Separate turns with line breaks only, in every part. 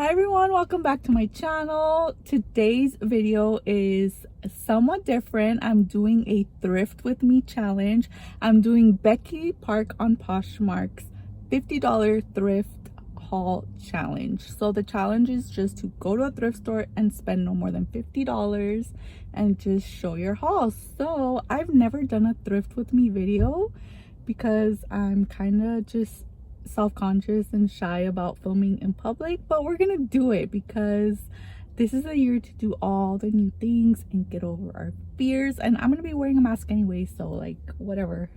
Hi everyone, welcome back to my channel. Today's video is somewhat different. I'm doing a thrift with me challenge. I'm doing Becky Park on Poshmark's $50 thrift haul challenge. So the challenge is just to go to a thrift store and spend no more than $50 and just show your haul. So I've never done a thrift with me video because I'm kind of just self-conscious and shy about filming in public, but we're gonna do it because this is a year to do all the new things and get over our fears, and I'm gonna be wearing a mask anyway, so like whatever.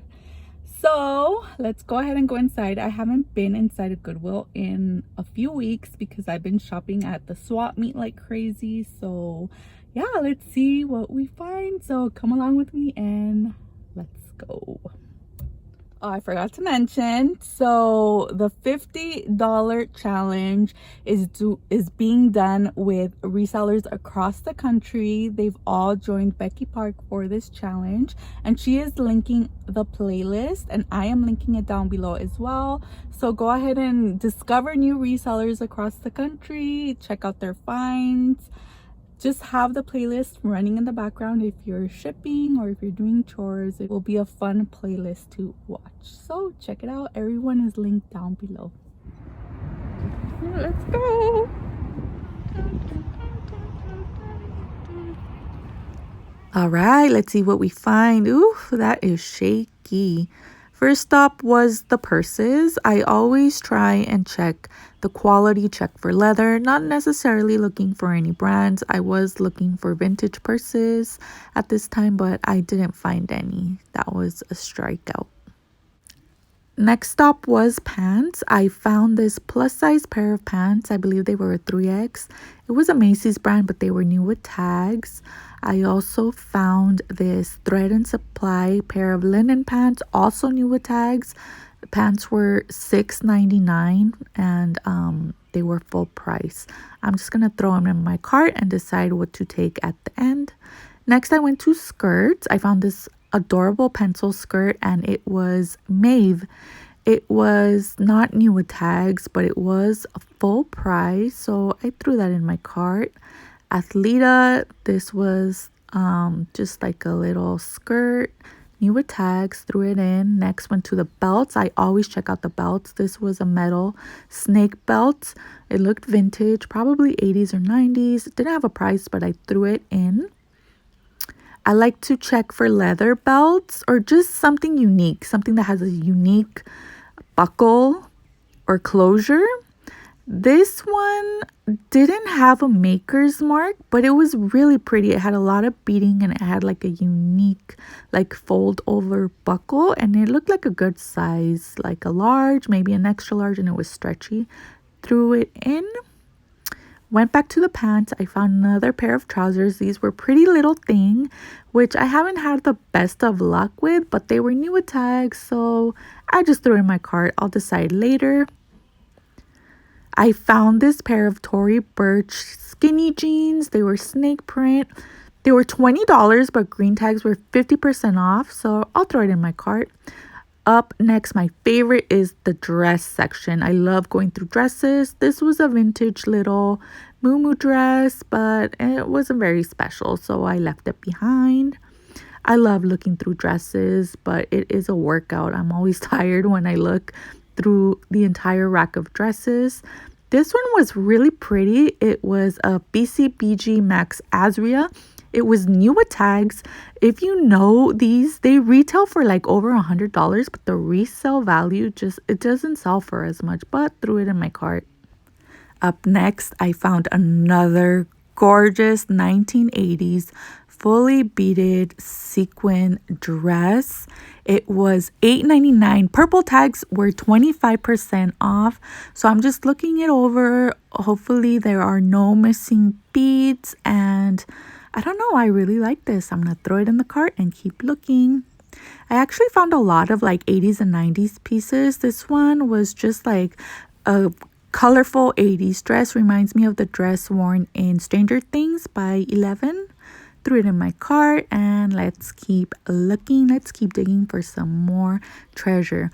So let's go ahead and go inside. I haven't been inside a Goodwill in a few weeks because I've been shopping at the swap meet like crazy. So yeah, let's see what we find. So come along with me and let's go. Oh, I forgot to mention, so the $50 challenge is being done with resellers across the country. They've all joined Becky Park for this challenge, and she is linking the playlist, and I am linking it down below as well. So go ahead and discover new resellers across the country, check out their finds. Just have the playlist running in the background if you're shipping or if you're doing chores. It will be a fun playlist to watch. So check it out. Everyone is linked down below. Let's go. All right, let's see what we find. Ooh, that is shaky. First up was the purses. I always try and check the quality, check for leather, not necessarily looking for any brands. I was looking for vintage purses at this time, but I didn't find any. That was a strikeout. Next stop was pants. I found this plus size pair of pants. I believe they were a 3X. It was a Macy's brand, but they were new with tags. I also found this Thread and Supply pair of linen pants, also new with tags. The pants were $6.99 and they were full price. I'm just going to throw them in my cart and decide what to take at the end. Next, I went to skirts. I found this adorable pencil skirt and it was mauve. It was not new with tags, but it was a full price, so I threw that in my cart. Athletica, this was just like a little skirt, new with tags, threw it in. Next went to the belts. I always check out the belts. This was a metal snake belt. It looked vintage, probably 80s or 90s. It didn't have a price, but I threw it in. I like to check for leather belts or just something unique, something that has a unique buckle or closure. This one didn't have a maker's mark, but it was really pretty. It had a lot of beading and it had like a unique like fold over buckle, and it looked like a good size, like a large, maybe an extra large, and it was stretchy. Threw it in. Went back to the pants. I found another pair of trousers. These were Pretty Little Thing, which I haven't had the best of luck with, but they were new with tags, so I just threw it in my cart. I'll decide later. I found this pair of Tory Burch skinny jeans. They were snake print. They were $20, but green tags were 50% off, so I'll throw it in my cart. Up next, my favorite is the dress section. I love going through dresses. This was a vintage little muumuu dress, but it wasn't very special, so I left it behind. I love looking through dresses, but it is a workout. I'm always tired when I look through the entire rack of dresses. This one was really pretty. It was a BCBG Max Azria. It was new with tags. If you know these, they retail for like over $100, but the resale value it doesn't sell for as much, but threw it in my cart. Up next, I found another gorgeous 1980s fully beaded sequin dress. It was $8.99. Purple tags were 25% off. So I'm just looking it over. Hopefully there are no missing beads, and I don't know, I really like this. I'm going to throw it in the cart and keep looking. I actually found a lot of like 80s and 90s pieces. This one was just like a colorful 80s dress. Reminds me of the dress worn in Stranger Things by 11. Threw it in my cart and let's keep looking. Let's keep digging for some more treasure.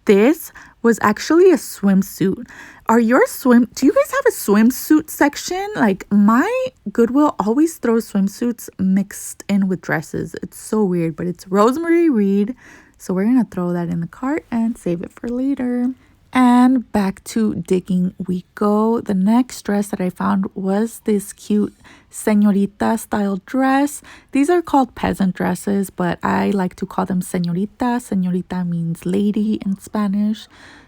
This was actually a swimsuit. Do you guys have a swimsuit section? Like my Goodwill always throws swimsuits mixed in with dresses. It's so weird, but it's Rosemary Reed. So we're going to throw that in the cart and save it for later. And back to digging we go. The next dress that I found was this cute señorita style dress. These are called peasant dresses, but I like to call them señorita. Señorita means lady in Spanish.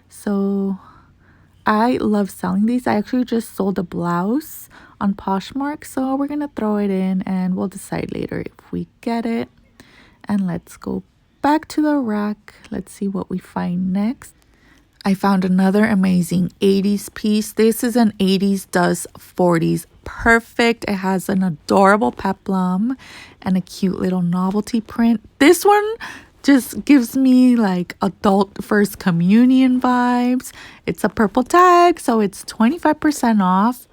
So I love selling these. I actually just sold a blouse on Poshmark, so we're going to throw it in and we'll decide later if we get it. And let's go back to the rack. Let's see what we find next. I found another amazing 80s piece. This is an 80s does 40s perfect. It has an adorable peplum and a cute little novelty print. This one just gives me like adult first communion vibes. It's a purple tag, so it's 25% off.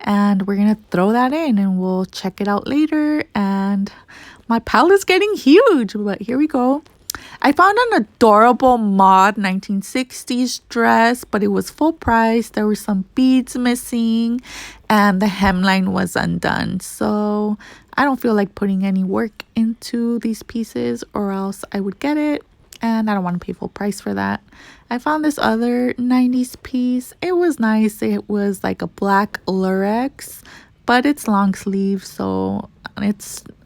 And we're going to throw that in and we'll check it out later. And my pile is getting huge, but here we go. I found an adorable mod 1960s dress, but it was full price. There were some beads missing and the hemline was undone. So I don't feel like putting any work into these pieces or else I would get it. And I don't want to pay full price for that. I found this other 90s piece. It was nice. It was like a black lurex, but it's long sleeve, so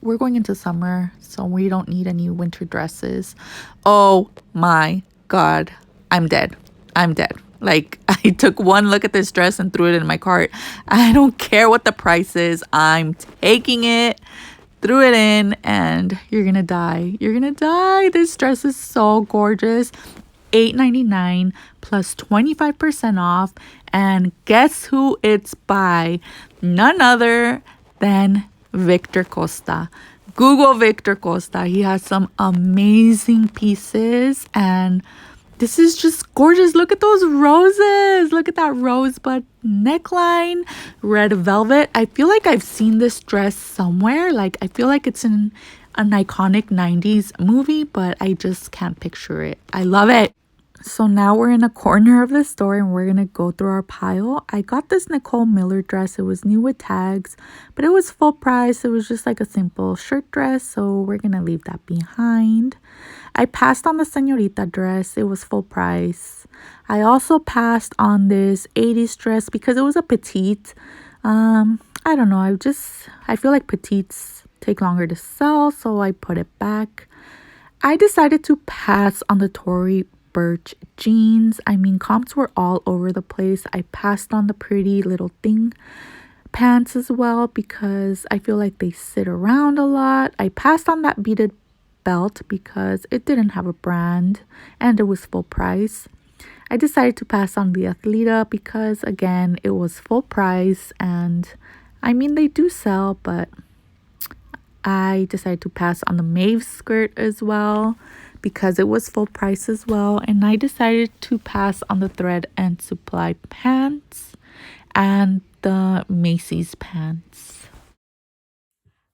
we're going into summer, so we don't need any winter dresses. Oh my God, I'm dead. Like, I took one look at this dress and threw it in my cart. I don't care what the price is. I'm taking it. Threw it in, and you're gonna die. This dress is so gorgeous. $8.99 plus 25% off. And guess who it's by? None other than Victor Costa. Google Victor Costa. He has some amazing pieces and this is just gorgeous. Look at those roses. Look at that rosebud neckline, red velvet. I feel like I've seen this dress somewhere. Like I feel like it's in an iconic 90s movie, but I just can't picture it. I love it. So now we're in a corner of the store and we're going to go through our pile. I got this Nicole Miller dress. It was new with tags, but it was full price. It was just like a simple shirt dress. So we're going to leave that behind. I passed on the señorita dress. It was full price. I also passed on this 80s dress because it was a petite. I don't know. I feel like petites take longer to sell, so I put it back. I decided to pass on the Tory Burch jeans. I mean, comps were all over the place. I passed on the pretty little thing pants as well because I feel like they sit around a lot. I passed on that beaded belt because it didn't have a brand and it was full price. I decided to pass on the Athletica because again, it was full price and I mean, they do sell, but I decided to pass on the Maeve skirt as well because it was full price as well. And I decided to pass on the Thread and Supply pants and the Macy's pants.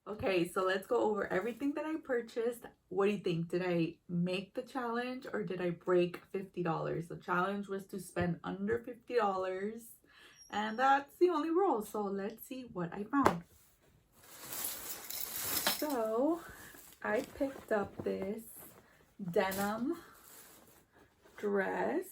Okay, so let's go over everything that I purchased. What do you think? Did I make the challenge or did I break $50? The challenge was to spend under $50 and that's the only rule. So let's see what I found. So I picked up this denim dress.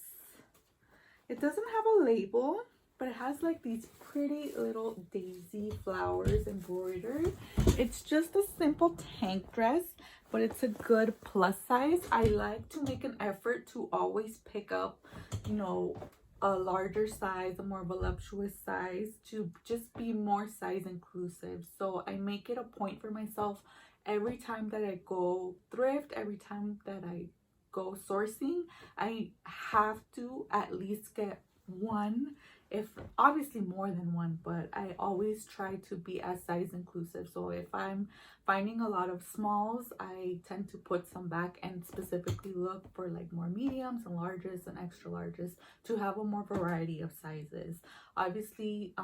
It doesn't have a label, but it has like these pretty little daisy flowers embroidered. It's just a simple tank dress, but it's a good plus size. I like to make an effort to always pick up, you know, a larger size, a more voluptuous size, to just be more size inclusive. So I make it a point for myself every time that I go thrift, every time that I go sourcing, I have to at least get one, if obviously more than one, but I always try to be as size inclusive. So if I'm finding a lot of smalls, I tend to put some back and specifically look for like more mediums and larges and extra larges to have a more variety of sizes. Obviously,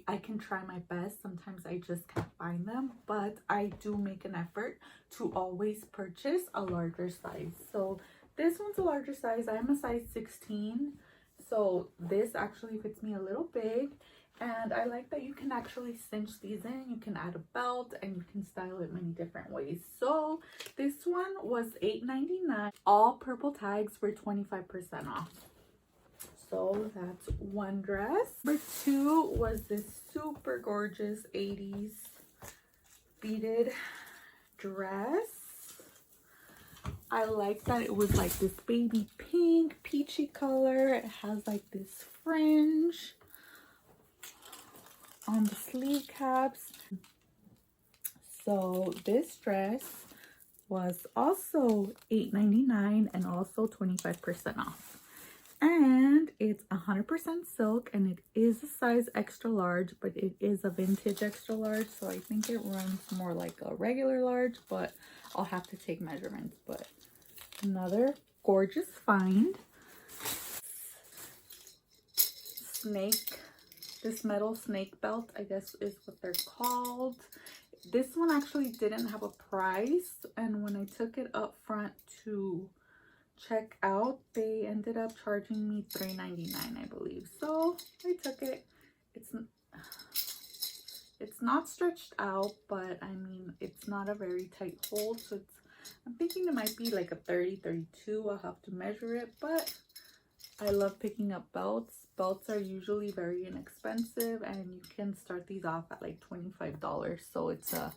I can try my best. Sometimes I just can't find them, but I do make an effort to always purchase a larger size. So This one's a larger size. I am a size 16, so this actually fits me a little big. And I like that you can actually cinch these in. You can add a belt and you can style it many different ways. So this one was $8.99. All purple tags were 25% off. So that's one dress. Number two was this super gorgeous 80s beaded dress. I like that it was like this baby pink, peachy color. It has like this fringe on the sleeve caps. So this dress was also $8.99 and also 25% off. And it's 100% silk, and it is a size extra large, but it is a vintage extra large, so I think it runs more like a regular large, but I'll have to take measurements. But another gorgeous find. This metal snake belt, I guess is what they're called. This one actually didn't have a price, and when I took it up front to check out, they ended up charging me $3.99, I believe. So I took it. It's not stretched out, but I mean, it's not a very tight hold, so I'm thinking it might be like a 30, 32. I'll have to measure it, but I love picking up belts. Belts are usually very inexpensive, and you can start these off at like $25, so it's a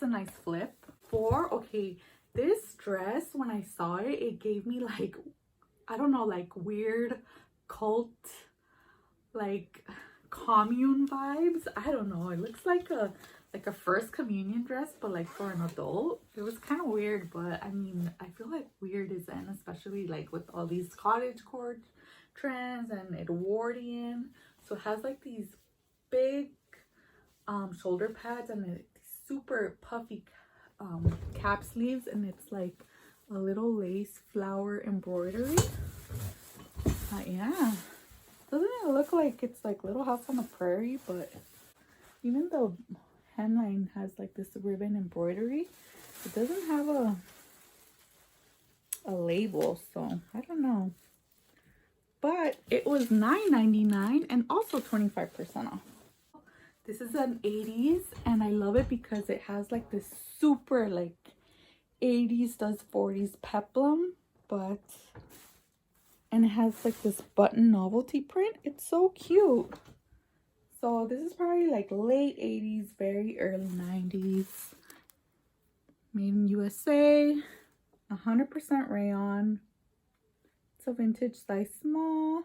nice flip. Okay, this dress, when I saw it, it gave me like, I don't know, like weird cult, like commune vibes. I don't know. It looks like a first communion dress, but like for an adult. It was kind of weird, but I mean, I feel like weird is in, especially like with all these cottagecore trends and Edwardian. So it has like these big shoulder pads and super puffy cap sleeves, and it's like a little lace flower embroidery. Yeah, doesn't it look like it's like Little House on the Prairie? But even though hemline has like this ribbon embroidery, it doesn't have a label, so I don't know. But it was $9.99 and also 25% off. This is an 80s, and I love it because it has like this super like 80s does 40s peplum, and it has like this button novelty print. It's so cute. So this is probably like late 80s, very early 90s. Made in USA, 100% rayon. It's a vintage size small.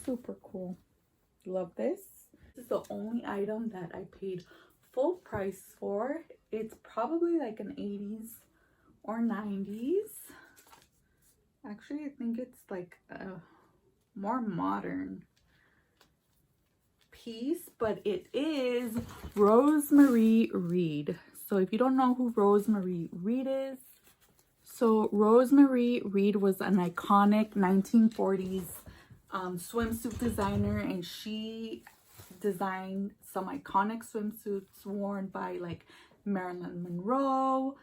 Super cool. Love this. This is the only item that I paid full price for. It's probably like an 80s or 90s. Actually, I think it's like a more modern piece, but it is Rosemary Reed. So if you don't know who Rosemary Reed is, so Rosemary Reed was an iconic 1940s swimsuit designer, and she designed some iconic swimsuits worn by like Marilyn Monroe,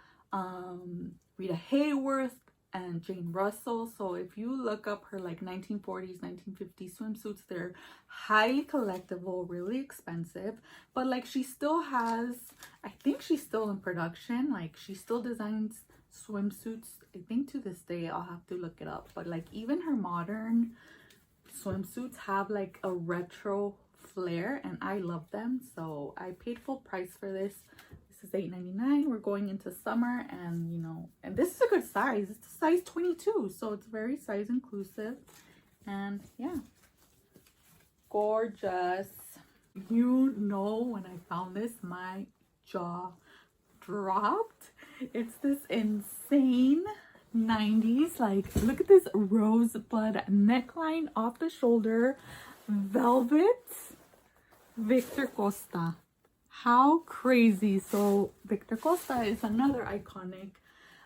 Rita Hayworth, and Jane Russell. So if you look up her like 1940s, 1950s swimsuits, they're highly collectible, really expensive, but like she still has, I think she's still in production. Like she still designs swimsuits, I think to this day. I'll have to look it up, but like even her modern swimsuits have like a retro flair, and I love them. So I paid full price for this. This is $8.99. We're going into summer, and you know, and this is a good size. It's a size 22, so it's very size inclusive. And yeah, gorgeous. You know, when I found this, my jaw dropped. It's this insane 90s, like look at this rosebud neckline off the shoulder, velvet, Victor Costa. How crazy. So Victor Costa is another iconic,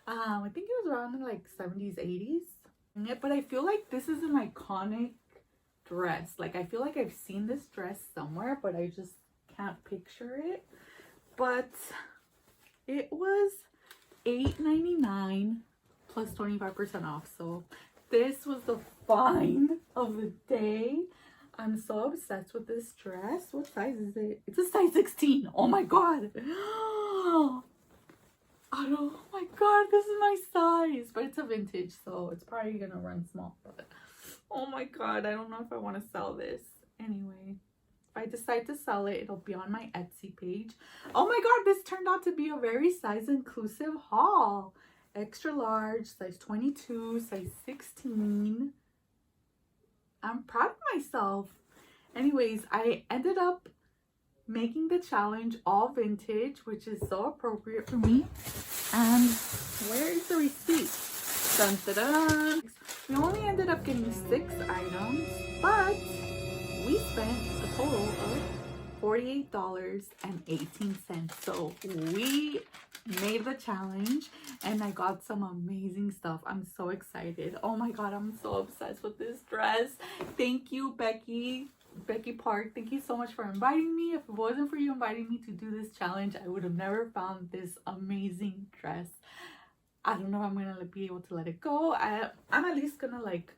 I think it was around in like 70s, 80s, but I feel like this is an iconic dress. Like I feel like I've seen this dress somewhere, but I just can't picture it. But it was $8.99, plus 25% off. So this was the find of the day. I'm so obsessed with this dress. What size is it? It's a size 16. Oh my god. Oh my god, this is my size. But it's a vintage, so it's probably gonna run small. But oh my god, I don't know if I want to sell this. Anyway, if I decide to sell it, it'll be on my Etsy page. Oh my god, this turned out to be a very size inclusive haul. Extra large, size 22, size 16. I'm proud of myself. Anyways, I ended up making the challenge all vintage, which is so appropriate for me. And where is the receipt? Dun, dun, dun. We only ended up getting 6 items, but we spent a total of $48.18. So we made the challenge and I got some amazing stuff. I'm so excited. Oh my god, I'm so obsessed with this dress. Thank you, Becky Park. Thank you so much for inviting me. If it wasn't for you inviting me to do this challenge, I would have never found this amazing dress. I don't know if I'm gonna be able to let it go. I'm at least gonna like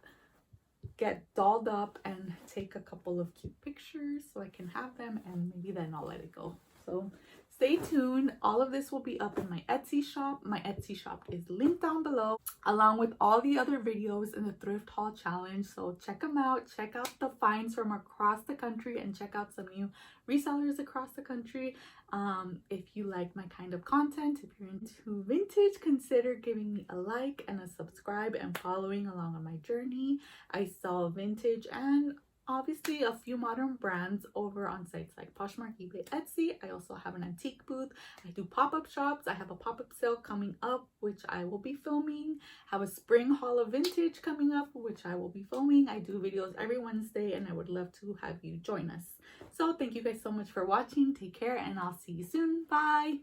get dolled up and take a couple of cute pictures so I can have them, and maybe then I'll let it go. So stay tuned. All of this will be up in my Etsy shop. My Etsy shop is linked down below, along with all the other videos in the Thrift Haul challenge. So check them out. Check out the finds from across the country and check out some new resellers across the country. If you like my kind of content, if you're into vintage, consider giving me a like and a subscribe and following along on my journey. I sell vintage and obviously a few modern brands over on sites like Poshmark, eBay, Etsy. I also have an antique booth. I do pop-up shops. I have a pop-up sale coming up, which I will be filming. Have a spring haul of vintage coming up, which I will be filming. I do videos every Wednesday and I would love to have you join us. So thank you guys so much for watching. Take care and I'll see you soon. Bye.